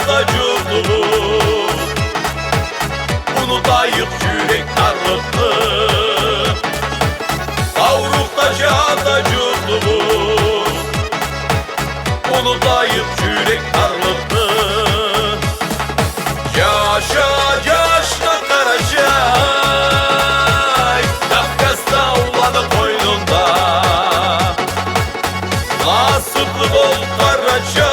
da curdumuz, unutayıp yürek darlıklı. Kavruktaca da curdumuz, unutayıp yürek darlıklı. Yaşa yaşla Karacay, Kafkas'ta ulanı koynunda. Nasipli bol Karacay,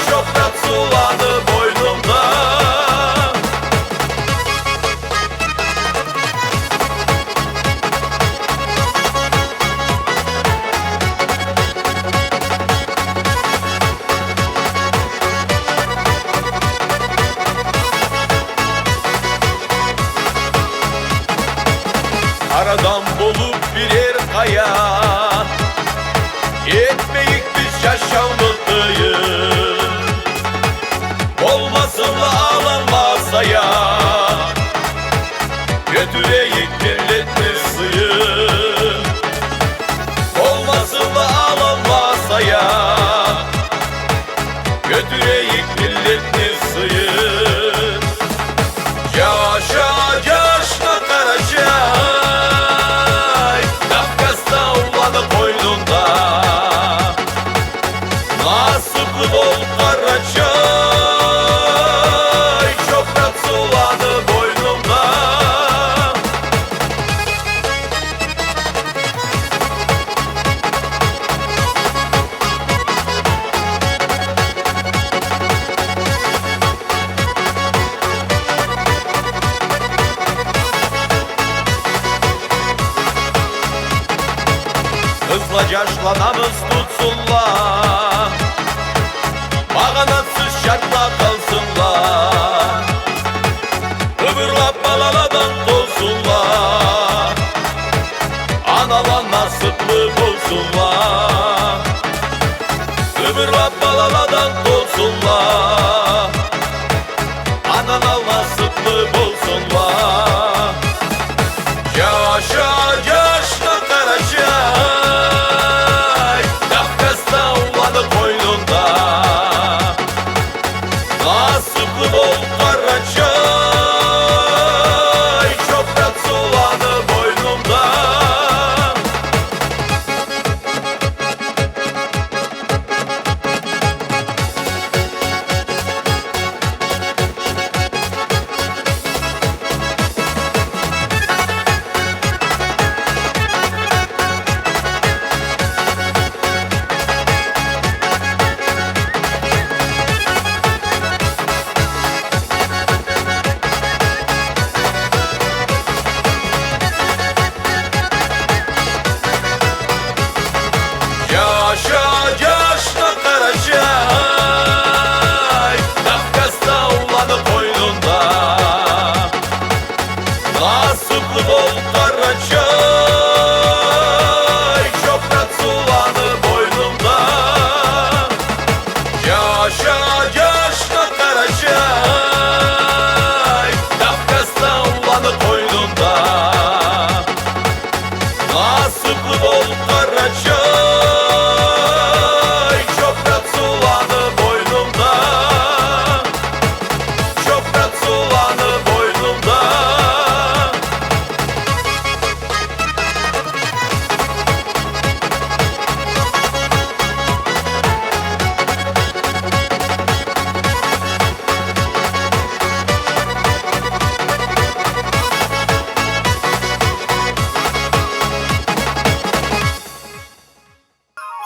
çokrat sulanı boynumda. Aradan bulup birer kaya, yetmeyik biz şaşalıklıyız. Olmasın da alan masaya, götüreyik milletli suyu. Olmasın da alan masaya, götüreyik milletli suyu. Yaşa yaşla Karacay, Kafkas'ta ulanı koynunda. Nasipli bol Karacay, çokrat sulanı boynumda. Hızla yaşlanamız tutsunlar, mağanatsız şartla kalsınlar. Öbürlap balaladan dolsunlar, analar nasipli bulsunlar.